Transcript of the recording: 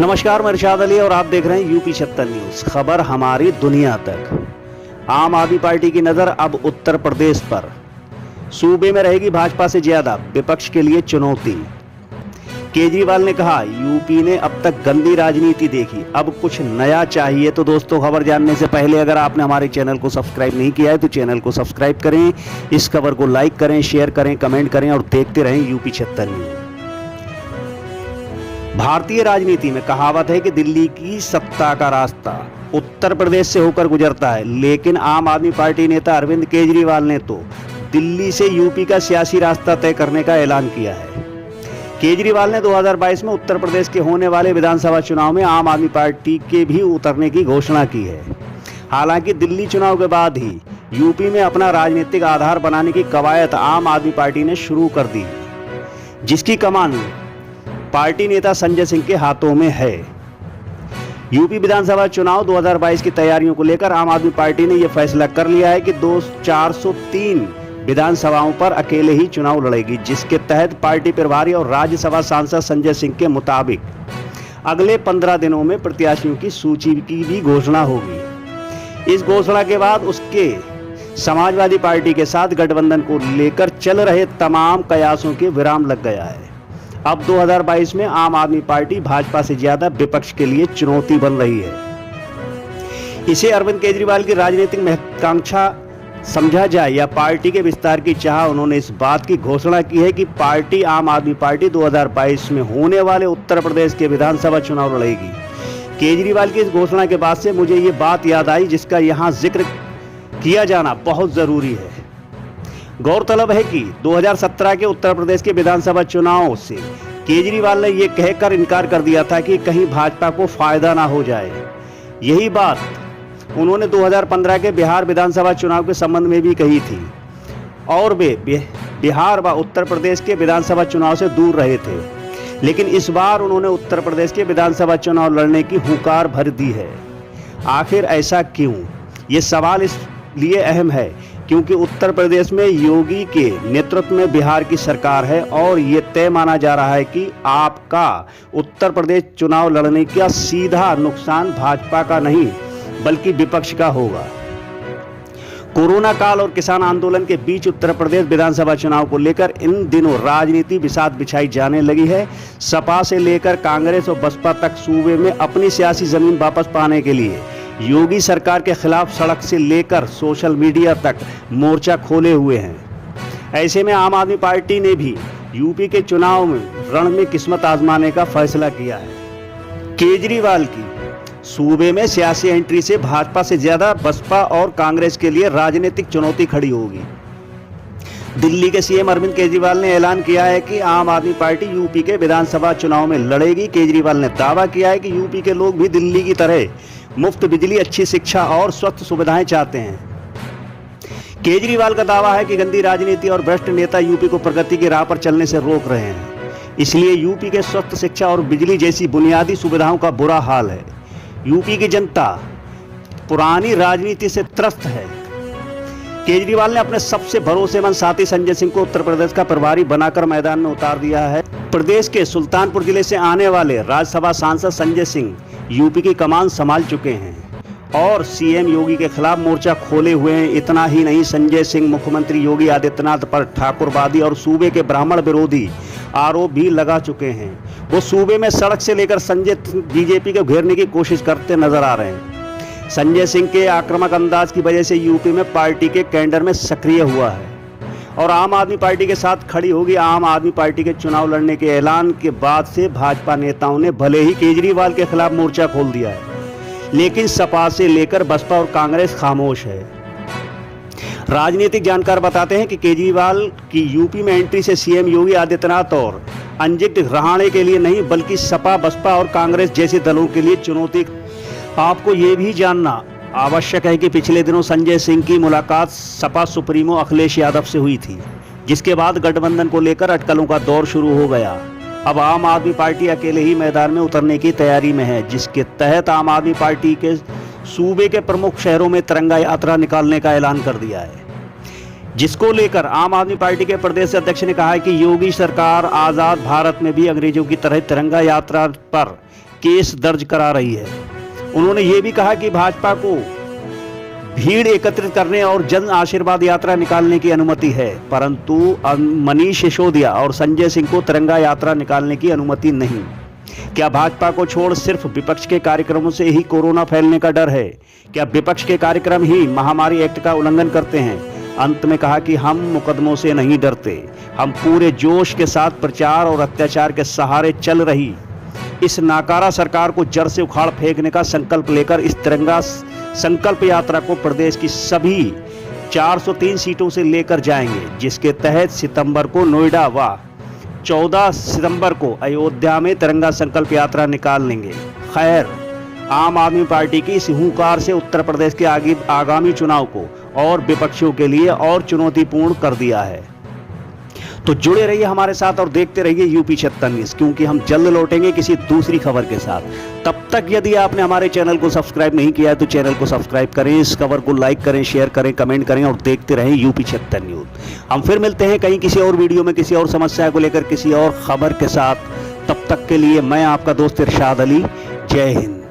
नमस्कार, मैं इरशाद अली और आप देख रहे हैं यूपी 76 न्यूज। खबर हमारी दुनिया तक। आम आदमी पार्टी की नजर अब उत्तर प्रदेश पर। सूबे में रहेगी भाजपा से ज्यादा, विपक्ष के लिए चुनौती। केजरीवाल ने कहा, यूपी ने अब तक गंदी राजनीति देखी, अब कुछ नया चाहिए। तो दोस्तों, खबर जानने से पहले अगर आपने हमारे चैनल को सब्सक्राइब नहीं किया है तो चैनल को सब्सक्राइब करें, इस खबर को लाइक करें, शेयर करें, कमेंट करें और देखते रहें यूपी 76 न्यूज। भारतीय राजनीति में कहावत है कि दिल्ली की सत्ता का रास्ता उत्तर प्रदेश से होकर गुजरता है, लेकिन आम आदमी पार्टी नेता अरविंद केजरीवाल ने तो दिल्ली से यूपी का सियासी रास्ता तय करने का ऐलान किया है। केजरीवाल ने 2022 में उत्तर प्रदेश के होने वाले विधानसभा चुनाव में आम आदमी पार्टी के भी उतरने की घोषणा की है। हालांकि दिल्ली चुनाव के बाद ही यूपी में अपना राजनीतिक आधार बनाने की कवायद आम आदमी पार्टी ने शुरू कर दी, जिसकी कमान पार्टी नेता संजय सिंह के हाथों में है। यूपी विधानसभा चुनाव 2022 की तैयारियों को लेकर आम आदमी पार्टी ने यह फैसला कर लिया है कि 403 विधानसभाओं पर अकेले ही चुनाव लड़ेगी, जिसके तहत पार्टी प्रभारी और राज्यसभा सांसद संजय सिंह के मुताबिक अगले 15 दिनों में प्रत्याशियों की सूची की भी घोषणा होगी। इस घोषणा के बाद उसके समाजवादी पार्टी के साथ गठबंधन को लेकर चल रहे तमाम कयासों के विराम लग गया है। अब 2022 में आम आदमी पार्टी भाजपा से ज्यादा विपक्ष के लिए चुनौती बन रही है। इसे अरविंद केजरीवाल की राजनीतिक महत्वाकांक्षा समझा जाए या पार्टी के विस्तार की चाह, उन्होंने इस बात की घोषणा की है कि पार्टी आम आदमी पार्टी 2022 में होने वाले उत्तर प्रदेश के विधानसभा चुनाव लड़ेगी। केजरीवाल की इस घोषणा के बाद से मुझे ये बात याद आई जिसका यहाँ जिक्र किया जाना बहुत जरूरी है। गौरतलब है कि 2017 के उत्तर प्रदेश के विधानसभा चुनाव से केजरीवाल ने यह कहकर इनकार कर दिया था कि कहीं भाजपा को फायदा ना हो जाए। यही बात उन्होंने 2015 के बिहार विधानसभा चुनाव के संबंध में भी कही थी और वे बिहार व उत्तर प्रदेश के विधानसभा चुनाव से दूर रहे थे, लेकिन इस बार उन्होंने उत्तर प्रदेश के विधानसभा चुनाव लड़ने की हुंकार भर दी है। आखिर ऐसा क्यों? ये सवाल इसलिए अहम है क्योंकि उत्तर प्रदेश में योगी के नेतृत्व में बिहार की सरकार है और ये तय माना जा रहा है कि आपका उत्तर प्रदेश चुनाव लड़ने का सीधा नुकसान भाजपा का नहीं बल्कि विपक्ष का होगा। कोरोना काल और किसान आंदोलन के बीच उत्तर प्रदेश विधानसभा चुनाव को लेकर इन दिनों राजनीति बिसात बिछाई जाने लगी है। सपा से लेकर कांग्रेस और बसपा तक सूबे में अपनी सियासी जमीन वापस पाने के लिए योगी सरकार के खिलाफ सड़क से लेकर सोशल मीडिया तक मोर्चा खोले हुए हैं। ऐसे में आम आदमी पार्टी ने भी यूपी के चुनाव में रण में किस्मत आजमाने का फैसला किया है। केजरीवाल की सूबे में सियासी एंट्री से भाजपा से ज्यादा बसपा और कांग्रेस के लिए राजनीतिक चुनौती खड़ी होगी। दिल्ली के सीएम अरविंद केजरीवाल ने ऐलान किया है कि आम आदमी पार्टी यूपी के विधानसभा चुनाव में लड़ेगी। केजरीवाल ने दावा किया है कि यूपी के लोग भी दिल्ली की तरह मुफ्त बिजली, अच्छी शिक्षा और स्वस्थ सुविधाएं चाहते हैं। केजरीवाल का दावा है कि गंदी राजनीति और भ्रष्ट नेता यूपी को प्रगति की राह पर चलने से रोक रहे हैं, इसलिए यूपी के स्वस्थ शिक्षा और बिजली जैसी बुनियादी सुविधाओं का बुरा हाल है। यूपी की जनता पुरानी राजनीति से त्रस्त है। केजरीवाल ने अपने सबसे भरोसेमंद साथी संजय सिंह को उत्तर प्रदेश का प्रभारी बनाकर मैदान में उतार दिया है। प्रदेश के सुल्तानपुर जिले से आने वाले राज्यसभा सांसद संजय सिंह यूपी की कमान संभाल चुके हैं और सीएम योगी के खिलाफ मोर्चा खोले हुए हैं। इतना ही नहीं, संजय सिंह मुख्यमंत्री योगी आदित्यनाथ पर ठाकुरवादी और सूबे के ब्राह्मण विरोधी आरोप भी लगा चुके हैं। वो सूबे में सड़क से लेकर संजय बीजेपी को घेरने की कोशिश करते नजर आ रहे हैं। संजय सिंह के आक्रामक अंदाज की वजह से यूपी में पार्टी के कैडर में सक्रिय हुआ है और आम आदमी पार्टी के साथ खड़ी होगी। आम आदमी पार्टी के चुनाव लड़ने के ऐलान के बाद से भाजपा नेताओं ने भले ही केजरीवाल के खिलाफ मोर्चा खोल दिया है, लेकिन सपा से लेकर बसपा और कांग्रेस खामोश है। राजनीतिक जानकार बताते हैं कि केजरीवाल की यूपी में एंट्री से सीएम योगी आदित्यनाथ और अंजित रहाणे के लिए नहीं बल्कि सपा, बसपा और कांग्रेस जैसे दलों के लिए चुनौती। आपको ये भी जानना आवश्यक है कि पिछले दिनों संजय सिंह की मुलाकात सपा सुप्रीमो अखिलेश यादव से हुई थी, जिसके बाद गठबंधन को लेकर अटकलों का दौर शुरू हो गया। अब आम आदमी पार्टी अकेले ही मैदान में उतरने की तैयारी में है, जिसके तहत आम आदमी पार्टी के सूबे के प्रमुख शहरों में तिरंगा यात्रा निकालने का ऐलान कर दिया है, जिसको लेकर आम आदमी पार्टी के प्रदेश अध्यक्ष ने कहा है कि योगी सरकार आजाद भारत में भी अंग्रेजों की तरह तिरंगा यात्रा पर केस दर्ज करा रही है। उन्होंने ये भी कहा कि भाजपा को भीड़ एकत्रित करने और जन आशीर्वाद यात्रा निकालने की अनुमति है, परंतु मनीष सिसोदिया और संजय सिंह को तिरंगा यात्रा निकालने की अनुमति नहीं। क्या भाजपा को छोड़ सिर्फ विपक्ष के कार्यक्रमों से ही कोरोना फैलने का डर है? क्या विपक्ष के कार्यक्रम ही महामारी एक्ट का उल्लंघन करते हैं? अंत में कहा कि हम मुकदमों से नहीं डरते, हम पूरे जोश के साथ प्रचार और अत्याचार के सहारे चल रही इस नाकारा सरकार को जड़ से उखाड़ फेंकने का संकल्प लेकर इस तिरंगा संकल्प यात्रा को प्रदेश की सभी 403 सीटों से लेकर जाएंगे, जिसके तहत सितंबर को नोएडा व 14 सितंबर को अयोध्या में तिरंगा संकल्प यात्रा निकाल लेंगे। खैर, आम आदमी पार्टी की इस हुंकार से उत्तर प्रदेश के आगामी चुनाव को और विपक्षियों के लिए और चुनौतीपूर्ण कर दिया है। तो जुड़े रहिए हमारे साथ और देखते रहिए यूपी 76 न्यूज़, क्योंकि हम जल्द लौटेंगे किसी दूसरी खबर के साथ। तब तक यदि आपने हमारे चैनल को सब्सक्राइब नहीं किया है तो चैनल को सब्सक्राइब करें, इस खबर को लाइक करें, शेयर करें, कमेंट करें और देखते रहें यूपी 76 न्यूज़। हम फिर मिलते हैं कहीं किसी और वीडियो में किसी और समस्या को लेकर किसी और खबर के साथ। तब तक के लिए मैं आपका दोस्त इरशाद अली। जय हिंद।